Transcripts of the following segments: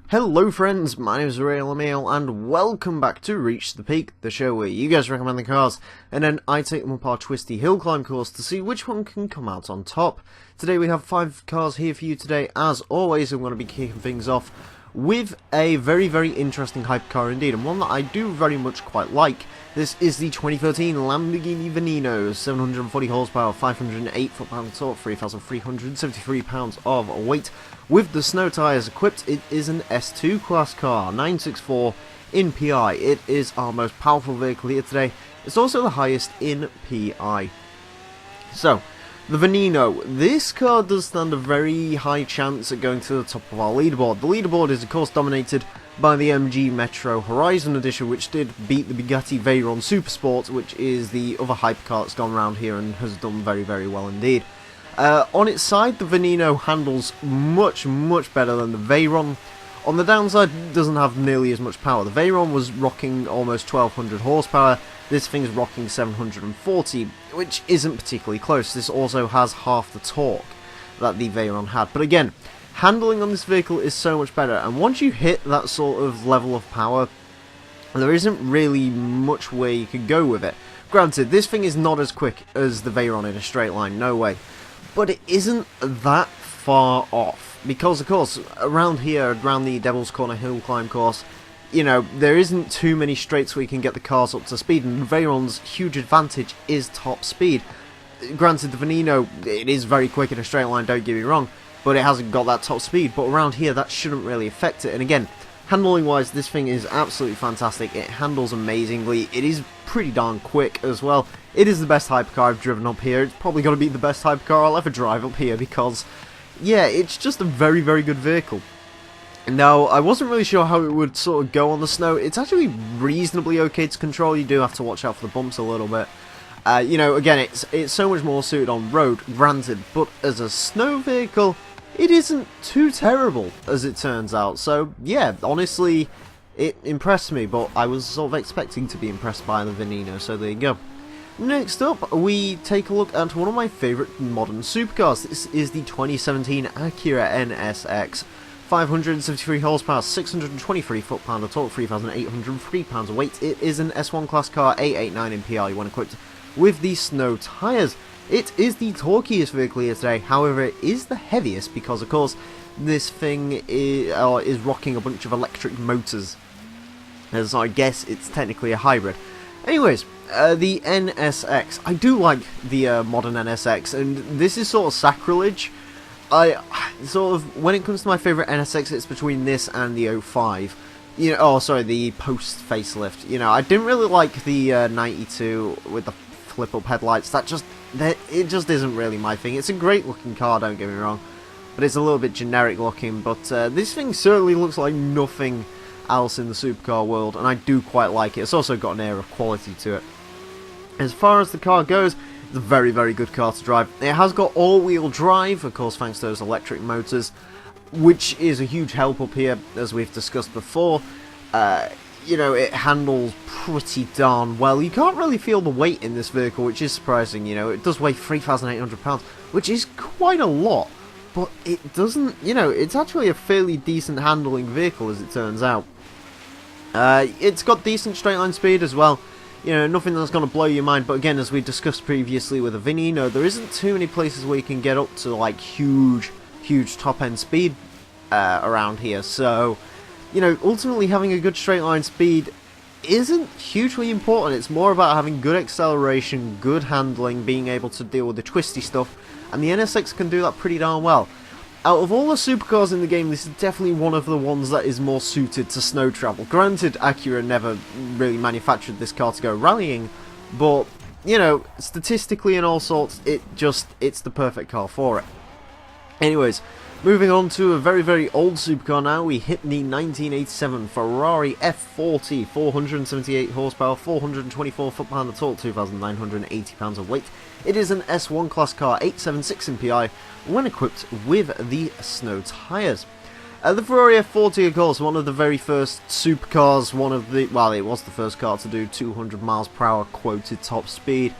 Hello friends, my name is Emile and welcome back to Reach the Peak, the show where you guys recommend the cars and then I take them up our twisty hill climb course to see which one can come out on top. Today we have 5 cars here for you today. As always, I'm going to be kicking things off with a very interesting hypercar indeed, and one that I do very much quite like. This is the 2013 Lamborghini Veneno, 740 horsepower, 508 foot-pound of torque, 3,373 pounds of weight. With the snow tyres equipped, it is an S2 class car, 964 in PI. It is our most powerful vehicle here today. It's also the highest in PI. So, the Veneno. This car does stand a very high chance at going to the top of our leaderboard. The leaderboard is of course dominated by the MG Metro Horizon Edition, which did beat the Bugatti Veyron Supersport, which is the other hypercar that's gone around here and has done very well indeed. On its side, the Veneno handles much better than the Veyron. On the downside, it doesn't have nearly as much power. The Veyron was rocking almost 1200 horsepower. This thing's rocking 740, which isn't particularly close. This also has half the torque that the Veyron had. But again, handling on this vehicle is so much better, and once you hit that sort of level of power, there isn't really much way you could go with it. Granted, this thing is not as quick as the Veyron in a straight line, no way. But it isn't that far off, because of course, around here, around the Devil's Corner hill climb course, you know, there isn't too many straights where you can get the cars up to speed, and Veyron's huge advantage is top speed. Granted, the Veneno, it is very quick in a straight line, don't get me wrong, but it hasn't got that top speed. But around here, that shouldn't really affect it. And again, handling wise, this thing is absolutely fantastic. It handles amazingly. It is pretty darn quick as well. It is the best hypercar I've driven up here. It's probably going to be the best hypercar I'll ever drive up here, because yeah, it's just a very good vehicle. Now, I wasn't really sure how it would sort of go on the snow. It's actually reasonably okay to control. You do have to watch out for the bumps a little bit. You know, again, it's so much more suited on road, granted, but as a snow vehicle, it isn't too terrible, as it turns out. So, yeah, honestly, it impressed me, but I was sort of expecting to be impressed by the Veneno, so there you go. Next up, we take a look at one of my favourite modern supercars. This is the 2017 Acura NSX. 573 horsepower, 623 foot-pound of torque, 3,803 pounds of weight. It is an S1 class car, 889 in PI when equipped with the snow tyres. It is the torquiest vehicle here today, however it is the heaviest because of course this thing is rocking a bunch of electric motors, as I guess it's technically a hybrid. Anyways, the NSX, I do like the modern NSX, and this is sort of sacrilege. I sort of, when it comes to my favourite NSX, it's between this and the 05. You know, oh sorry, the post facelift. You know, I didn't really like the 92 with the flip-up headlights. It just isn't really my thing. It's a great looking car, don't get me wrong, but it's a little bit generic looking. But this thing certainly looks like nothing else in the supercar world, and I do quite like it. It's also got an air of quality to it. As far as the car goes, it's a very good car to drive. It has got all-wheel drive, of course, thanks to those electric motors, which is a huge help up here, as we've discussed before. You know, it handles pretty darn well. You can't really feel the weight in this vehicle, which is surprising. You know, it does weigh 3,800 pounds, which is quite a lot, but it doesn't, you know, it's actually a fairly decent handling vehicle, as it turns out. It's got decent straight line speed as well. You know, nothing that's going to blow your mind, but again, as we discussed previously with the Veneno, there isn't too many places where you can get up to, like, huge top-end speed around here. So, you know, ultimately having a good straight line speed isn't hugely important. It's more about having good acceleration, good handling, being able to deal with the twisty stuff, and the NSX can do that pretty darn well. Out of all the supercars in the game, this is definitely one of the ones that is more suited to snow travel. Granted, Acura never really manufactured this car to go rallying, but, you know, statistically and all sorts, it's the perfect car for it. Anyways, moving on to a very old supercar now, we hit the 1987 Ferrari F40, 478 horsepower, 424 foot-pound of torque, 2,980 pounds of weight. It is an S1 class car, 876 in PI, when equipped with the snow tyres. The Ferrari F40, of course, one of the very first supercars, well, it was the first car to do 200 miles per hour quoted top speed.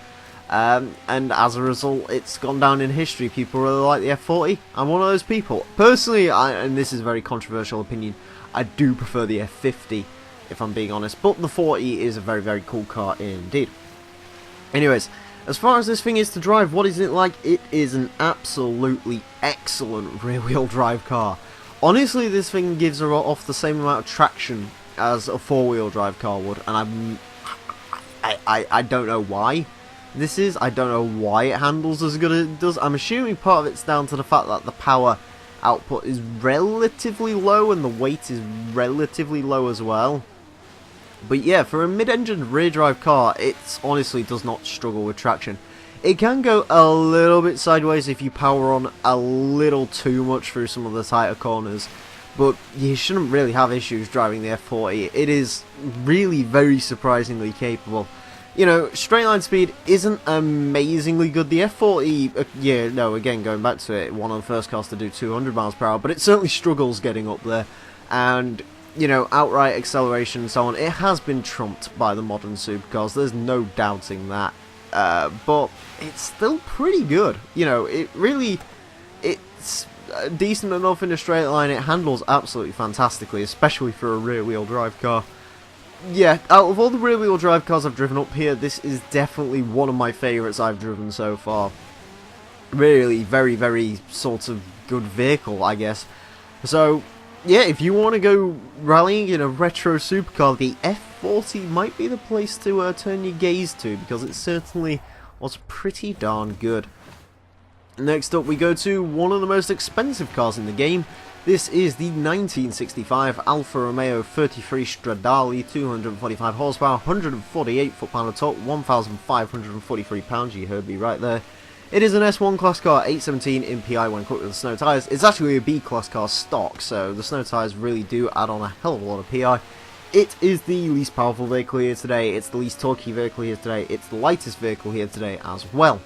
and as a result, it's gone down in history. People really like the F40. I'm one of those people. Personally, and this is a very controversial opinion, I do prefer the F50, if I'm being honest, but the 40 is a very, very cool car indeed. Anyways, as far as this thing is to drive, what is it like? It is an absolutely excellent rear-wheel drive car. Honestly, this thing gives off the same amount of traction as a four-wheel drive car would, and I don't know why this is. I don't know why it handles as good as it does. I'm assuming part of it's down to the fact that the power output is relatively low and the weight is relatively low as well. But yeah, for a mid-engine rear-drive car, it honestly does not struggle with traction. It can go a little bit sideways if you power on a little too much through some of the tighter corners, but you shouldn't really have issues driving the F40. It is really very surprisingly capable. You know, straight line speed isn't amazingly good. The F40, yeah, no, again, going back to it, one of the first cars to do 200 miles per hour, but it certainly struggles getting up there. And, you know, outright acceleration and so on, it has been trumped by the modern supercars, there's no doubting that. But it's still pretty good. You know, it's decent enough in a straight line. It handles absolutely fantastically, especially for a rear-wheel drive car. Yeah, out of all the rear-wheel drive cars I've driven up here, this is definitely one of my favourites I've driven so far. Really, very, very sort of good vehicle, I guess. So, yeah, if you want to go rallying in a retro supercar, the F40 might be the place to turn your gaze to, because it certainly was pretty darn good. Next up, we go to one of the most expensive cars in the game. This is the 1965 Alfa Romeo 33 Stradale, 245 horsepower, 148 foot-pound of torque, 1,543 pounds, you heard me right there. It is an S1 class car, 817 in PI when equipped with the snow tyres. It's actually a B class car stock, so the snow tyres really do add on a hell of a lot of PI. It is the least powerful vehicle here today, it's the least torquey vehicle here today, it's the lightest vehicle here today as well.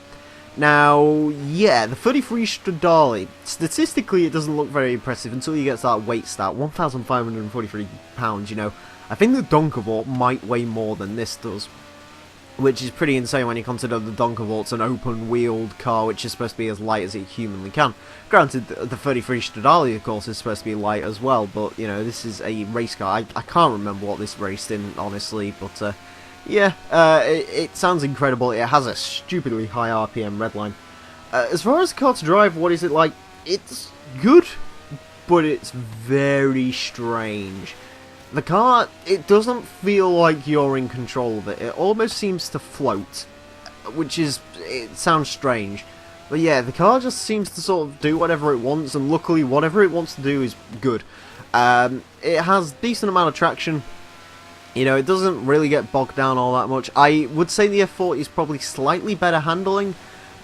Now, yeah, the 33 Stradale, statistically it doesn't look very impressive until you get to that weight stat, 1,543 pounds, you know. I think the Donkervoort might weigh more than this does, which is pretty insane when you consider the Donkervoort's an open-wheeled car which is supposed to be as light as it humanly can. Granted, the 33 Stradale, of course, is supposed to be light as well, but, you know, this is a race car. I can't remember what this raced in, honestly, but, yeah, it sounds incredible. It has a stupidly high RPM redline. As far as the car to drive, what is it like? It's good, but it's very strange. The car, it doesn't feel like you're in control of it. It almost seems to float, which is, it sounds strange. But yeah, the car just seems to sort of do whatever it wants, and luckily whatever it wants to do is good. It has decent amount of traction. You know, it doesn't really get bogged down all that much. I would say the F40 is probably slightly better handling,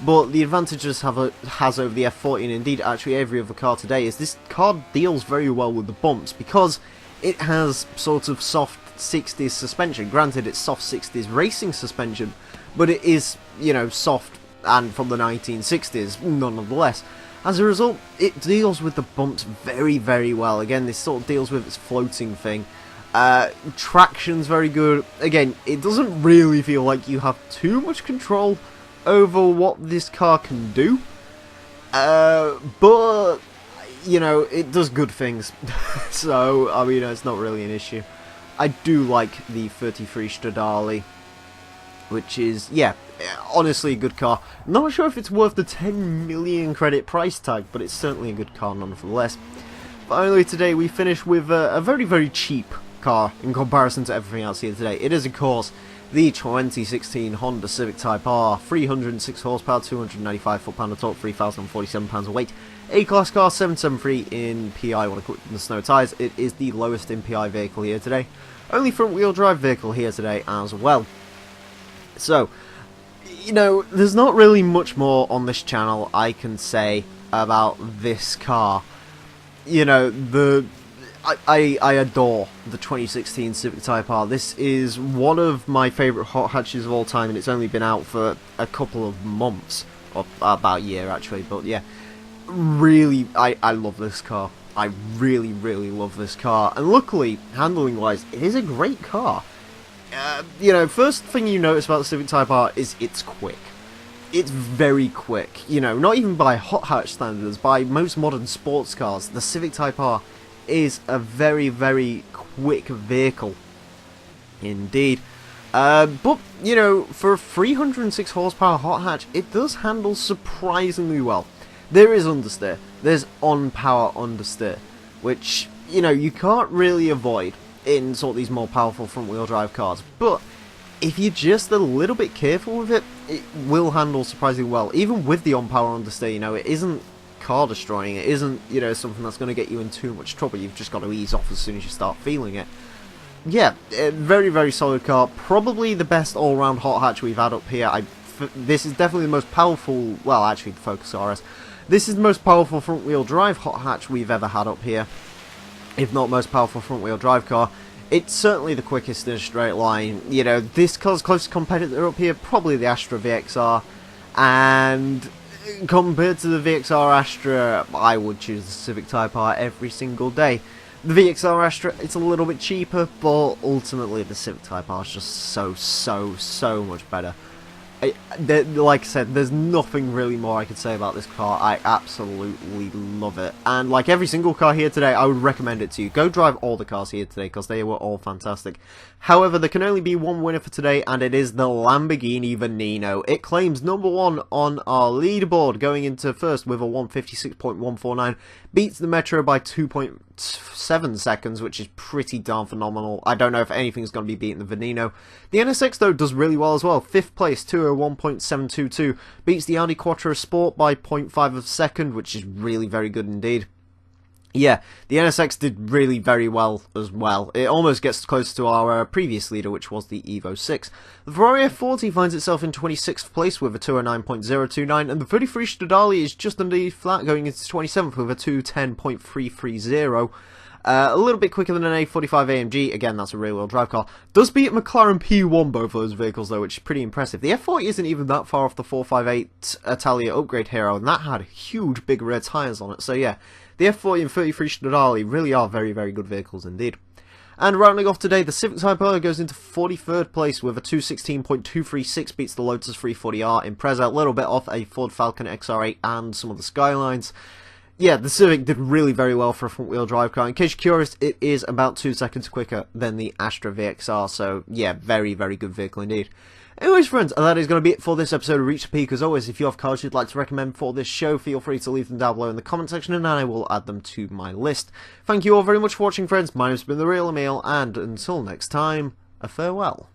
but the advantage it has over the F40, and indeed actually every other car today, is this car deals very well with the bumps, because it has sort of soft 60s suspension. Granted, it's soft 60s racing suspension, but it is, you know, soft and from the 1960s, nonetheless. As a result, it deals with the bumps very, very well. Again, this sort of deals with its floating thing. Traction's very good. Again, it doesn't really feel like you have too much control over what this car can do. But, you know, it does good things. So, I mean, it's not really an issue. I do like the 33 Stradale, which is, yeah, honestly a good car. Not sure if it's worth the 10 million credit price tag, but it's certainly a good car nonetheless. Finally, today we finish with a very, very cheap car in comparison to everything else here today. It is, of course, the 2016 Honda Civic Type-R, 306 horsepower, 295 foot-pound of torque, 3,047 pounds of weight. A-class car, 773 in PI when equipped with the snow tyres. It is the lowest in PI vehicle here today. Only front-wheel drive vehicle here today as well. So, you know, there's not really much more on this channel I can say about this car. You know, I adore the 2016 Civic Type-R. This is one of my favourite hot hatches of all time, and it's only been out for a couple of months, or about a year actually, but yeah, really, I love this car. I really, really love this car, and luckily, handling-wise, it is a great car. You know, first thing you notice about the Civic Type-R is it's quick. it's very quick. You know, not even by hot hatch standards, by most modern sports cars, the Civic Type-R is a very, very quick vehicle. Indeed. But, you know, for a 306 horsepower hot hatch, it does handle surprisingly well. There is understeer. There's on-power understeer, which, you know, you can't really avoid in sort of these more powerful front-wheel drive cars. But if you're just a little bit careful with it, it will handle surprisingly well. Even with the on-power understeer, you know, it isn't car-destroying. It isn't, you know, something that's going to get you in too much trouble. You've just got to ease off as soon as you start feeling it. Yeah, very, very solid car. Probably the best all-round hot hatch we've had up here. This is definitely the most powerful, well, actually the Focus RS. This is the most powerful front-wheel drive hot hatch we've ever had up here. If not most powerful front-wheel drive car. It's certainly the quickest in a straight line. You know, this car's closest competitor up here, probably the Astra VXR. And compared to the VXR Astra, I would choose the Civic Type-R every single day. The VXR Astra, it's a little bit cheaper, but ultimately the Civic Type-R is just so much better. Like I said, there's nothing really more I could say about this car. I absolutely love it. And like every single car here today, I would recommend it to you. Go drive all the cars here today, because they were all fantastic. However, there can only be one winner for today, and it is the Lamborghini Veneno. It claims #1 on our leaderboard, going into first with a 156.149. Beats the Metro by 2.7 seconds, which is pretty darn phenomenal. I don't know if anything's going to be beating the Veneno. The NSX, though, does really well as well. 5th place, 201.722. Beats the Audi Quattro Sport by 0.5 of a second, which is really very good indeed. Yeah, the NSX did really very well as well. It almost gets close to our previous leader, which was the Evo 6. The Ferrari F40 finds itself in 26th place with a 209.029, and the 33 Stradale is just underneath flat, going into 27th with a 210.330. A little bit quicker than an A45 AMG. Again, that's a rear-wheel drive car. Does beat McLaren P1, both of those vehicles, though, which is pretty impressive. The F40 isn't even that far off the 458 Italia Upgrade Hero, and that had huge, big rear tyres on it. So, yeah, the F40 and 33 Stradale really are very, very good vehicles indeed. And rounding off today, the Civic Type-R goes into 43rd place with a 216.236, beats the Lotus 340R Impreza, a little bit off a Ford Falcon XR8 and some of the Skylines. Yeah, the Civic did really very well for a front-wheel drive car. In case you're curious, it is about 2 seconds quicker than the Astra VXR, so yeah, very, very good vehicle indeed. Anyways, friends, that is going to be it for this episode of Reach the Peak. As always, if you have cars you'd like to recommend for this show, feel free to leave them down below in the comment section, and I will add them to my list. Thank you all very much for watching, friends. My name's been The Real Emile, and until next time, a farewell.